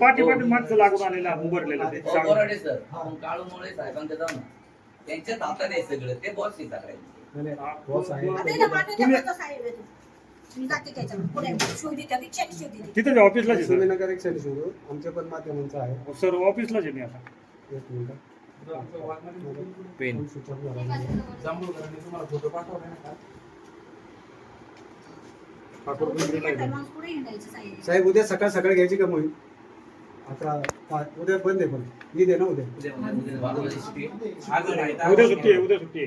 पाठी माणसं लागून आलेला उभारलेला ते बोराडे सर काळूमुळे साहेबांकडे जाऊ ना त्यांच्याच हातात आहे सगळं ते बॉस तिथे ऑफिसला नगर एक साईड शोधू आमच्या पण माध्यमांचं आहे सर ऑफिसलाच आहे मी आता एक मिनिट पेन तुम्हाला फोटो पाठवला ना साहेब उद्या सकाळ सकाळ घ्यायची का मोहीम आता उद्या बंद आहे पण ईद आहे ना उद्या सुट्टी आहे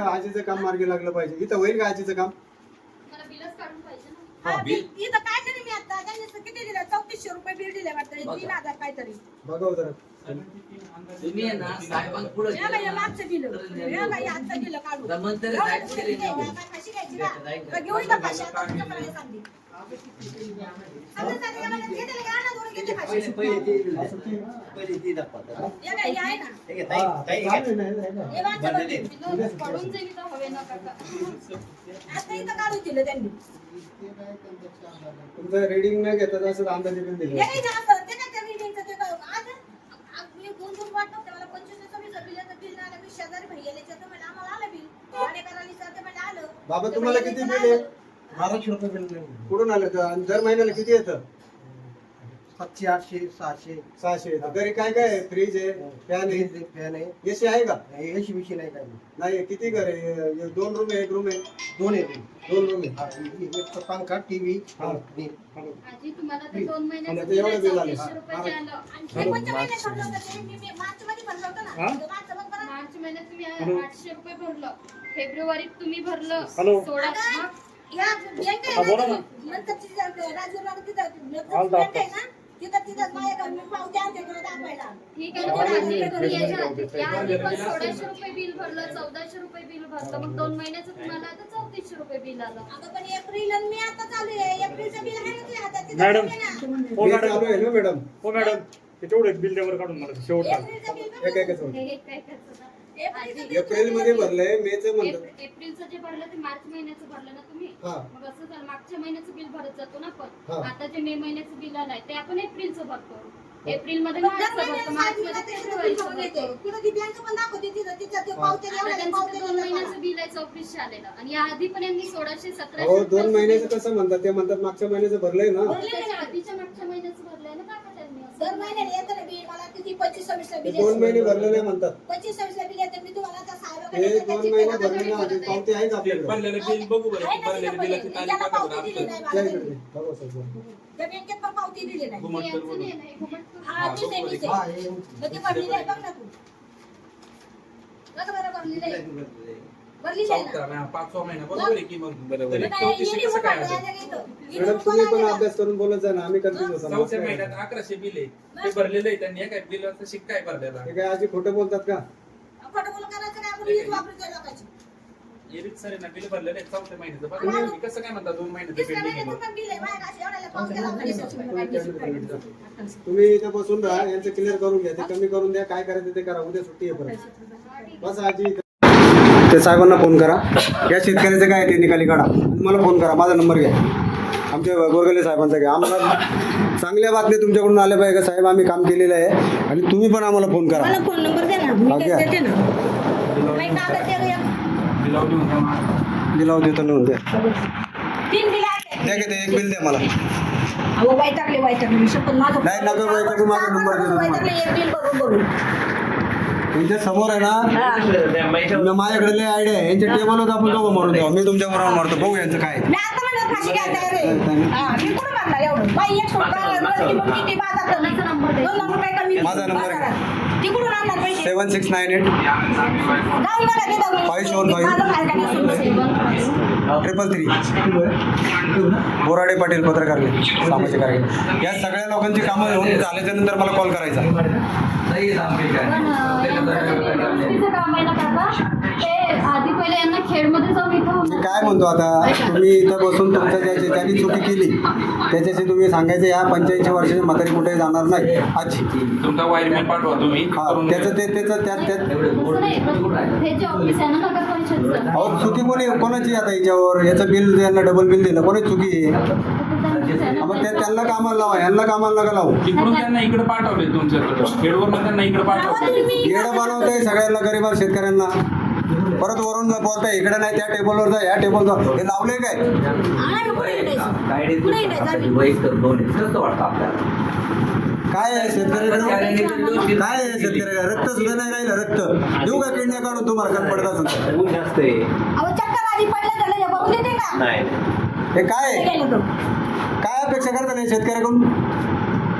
आजीचं काम मार्गी लागलं पाहिजे इथं होईल का आजीचं काम ₹3400 बिल दिले वाटतं 3000 काहीतरी बघा जरा तुम्ही आहे ना साहेबांपुढे या बाई मागचं दिलं या बाई आजचं दिलं काढून मंत्री साहेब केले नाही फाशी घ्यायची ना घेऊ इथं फाशी आता तुझ्या मला सांगते समजा मला घेतले का ना दोन घेतले फाशी पहिले ती दाखवा या बाई आहे ना ठीक आहे ताई हे वाचा पडून जाईल तर हवे ना काका आता इथं काढून दिलं त्यांनी तुमचं रीडिंग न घेता असं अंदाजे बिल दिलं हे नाही जास्त ते काय त्या रीडिंगचं ते आज मी दोन वाटतं मला 25 बिलाचं बिल आलं मी शेजारी भैयालेचं तर मला आम्हाला आलं बिल आणि करालीचं ते मला आलं बाबा तुम्हाला किती बिल आहे ₹1200 बिल कुठून आलं आणि दर महिन्याला किती येतं 700 800 600 600 येतं घरी काय काय आहे फ्रीज आहे फॅन आहे फॅन आहे एसी आहे का एसी बिशी नाही काय नाही किती घर आहे 2 रूम आहे 1 रूम आहे दोन आहे 2 रूम आहे एक पंखा टीव्ही आजी तुम्हाला ते 2 महिन्याचं आणि ते एवढं बिल आलं. ₹300 आलं आणि हे कोणत्या महिन्यात भरलं होतं ते मी मार्चमध्ये भरलं होतं ना मार्च मग बरं मार्च महिन्यात तुम्ही ₹800 भरलं फेब्रुवारीत तुम्ही भरलं हॅलो. 16 या बँक बोला आहे ना. ना नंतरची राजूराव तिथं बँक आहे ना तिथं माझ्याकडे मी पावते आणते दाखवायला ठीक आहे तुम्ही याआधी पण ₹1600 बिल भरलं ₹1400 बिल भरलं मग 2 महिन्याचं तुम्हाला आता ₹3400 बिल आलं अगं पण एप्रिल आणि मी आता चालू आहे एप्रिलचं बिल आहे ना तुझ्या हातात तिथं मॅडम. आहे ना. हो बिल मॅडम चालू आहे ना मॅडम हो मॅडम ते तेवढं बिल द्यावर काढून मला शेवटला एप्रिलचं बिल एक बघ. एकच हे काय करायचं एप्रिलचं बिल एप्रिल मध्ये भरलंय मेचं म्हणतात एप्रिलचं जे भरलं ते मार्च महिन्याचं भरलं ना तुम्ही हा मग असं झालं मागच्या महिन्याचं बिल भरत जातो ना हा. पण आता जे मे महिन्याचं बिल आलंय ते आपण एप्रिलचं भरतो एप्रिल मध्ये दर मार्चचं महिन्याला भरतो मार्च साहेब मध्ये तिथं फेब्रुवारीचं भरून येते. भरतो तिथं ती बँक पण दाखवते तिथं ते पावते आता एवढ्या त्यांचं पावते 2 महिन्याचं बिल आहे 3400 आलेलं आणि या आधी पण यांनी 1600 हो 2 1700 महिन्याचं कसं म्हणतात ते म्हणतात मागच्या महिन्याचं भरलंय ना त्याच्या आधीच्या मागच्या महिन्याचं भरलंय ना काका त्यांनी असं. दर महिन्याला येतं ना बिल मला किती 25-26 बिल 2 महिने भरले नाही म्हणतात 25-26 बिल येतं मी तुम्हाला आता हे साहेबाकडे 2 महिने भरले ना आधी पावती आहे का आपल्याकडे भरलेलं बिल बघू बरं भरलेलं बिलाची तारीख त्याला पाठवा पावती दिली नाही त्या मला इकडे त्यांनी. बघा साहेब. त्या बँकेत पण पावती दिली नाही हे यांचं नाही ना, हे घुमटकर. हा तीच आहे तीच हा आहे हे मग ती भरलेली आहे बघ ना तू बघ बरं भरलेली आहे भरलेली आहे ना 5 महिना बरोबर आहे की मग बरोबर मग काय येडी कसं काय उभारलं आलं? आहे इथं. येडी मॅडम तुम्ही पण उभारलं आहे अभ्यास करून बोलत जा ना आम्ही कन्फ्युज होतो चौथ्या महिन्यात 1100 बिल आहे ते भरलेलं आहे त्यांनी काय बिलाचं शिक काय भरलेला हे काय आजी खोटं बोलतात का ना. खोटं बोलून करायचं नाही आपण वीज वापरतोय लोकांची एरित सर ना बिल भरलेलं आहे चौथ्या महिन्याचं बघा तुम्ही कसं काय म्हणता 2 महिन्याचं तीच पेंडिंग आहे करायचं मग पण बिल आहे माझ्या अशी एवढ्याला पावत्या लावून तुम्ही इथे बसून राहा यांचं क्लिअर करून घ्या ते कमी करून द्या काय करायचं ते करा उद्या सुट्टी आहे परत बस आजी ते साहेबांना फोन करा या शेतकऱ्याचं काय ते निकाली काढा मला फोन करा माझा नंबर घ्या आमच्या गोरगले साहेबांचा घ्या आम्हाला चांगल्या बातम्या तुमच्याकडून आल्या पाहिजे का साहेब आम्ही काम केलेलं आहे आणि तुम्ही पण आम्हाला फोन करा मला फोन नंबर दे ना मी हा, घ्या. देते ना काही कागद दे गं एक. दिलाव देतो लिहून द्या 3 बिल आहेत द्या की ते एक बिल द्या मला अहो वैतागले मी शपथ माझं नाही, नका वैतागू, माझा नंबर दे तुम्हाला. वैतागले एक बिल भरून तुमच्या समोर आहे ना माझ्याकडे लय आयडिया आहे यांच्या टेबलवर आपण दोघं मारून द्या मी तुमच्या बरोबर मारतो बघू यांचं काय मी आता म्हणलं फाशी घ्यायला तयार आहे. हा, मी कुठं मारणार एवढं बाई एक किती बाजार कोणाचा नंबर द्यायचा? 2 लाख रुपये कमी माझा नंबर घ्या. बाजारात. ती कुठून आणणार पैसे 7698 जाऊन बघा तिथं. 575. माझं काय काय नसेल. 333 बोराडे पाटील पत्रकार सामाजिक कार्य या सगळ्या लोकांची कामं होऊन झाल्याच्या नंतर मला कॉल करायचा तिचं काम आहे ना काका ते आधी पहिले यांना खेडमध्ये जाऊन इथं मी काय म्हणतो आता, तुम्ही इथं बसून तुमच्या ज्याची चुकी केली त्याच्याशी तुम्ही सांगायचं या 85 वर्षाची म्हातारी कुठेही जाणार नाही आजी. तुमचा वायरमॅन पाठवा तुम्ही हा करून त्याचं त्यात एवढे नाही, हे जे ऑफिस आहे ना नगर परिषदचं अहो चुकी कोणाची आता याच्यावर याचं बिल यांना डबल बिल दिलं कोणी चुकी आहे? मग त्यांना कामाला लावा, यांना कामाला नका लावू. तिकडून त्यांना इकडे पाठवले तुमच्याकडे खेडवरून त्यांना इकडे पाठवले. येडं बनवतंय सगळ्यांना गरीब शेतकऱ्यांना. परत वरून बोलताय इकडे नाही त्या टेबलवर जा, या टेबलवर हे लावलंय काय? वयस्कर दोन आहेत. कसं वाटतं आपल्याला काय आहे शेतकऱ्याकडे? काय आहे शेतकऱ्याकडे? रक्त सुद्धा नाही राहिलं. रक्त देऊ का किडण्या काढून तुम्हाला कट पडत असेल? जास्त आहे. अहो चक्कर आधी पडलं झालं हे बघून देते का नाही हे काय आहे? गेलं तो. काय अपेक्षा करता नाही शेतकऱ्याकडून?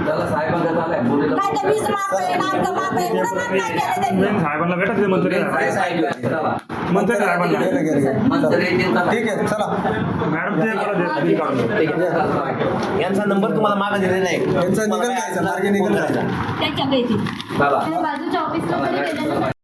त्याला साहेबांकडे चाललाय बोलीला काय ते वीज माफ आहे, नाटकं माफ आहे, प्रमाण काय केलं त्यांनी? साहेबांना भेटायचं मंत्री काय सांगितलं चला मंत्री साहेबांना गेलं, गेलं, गेलं. मंत्री येतील चला. ठीक आहे चला. मॅडम ते मला देत बिल काढून यांचा नंबर तुम्हाला मागे दिलेला आहे. त्यांचा निकाल काय? मार्गे निकाल काय? त्याच्या बेटी चला बाजूच्या ऑफिसला तरी गेलं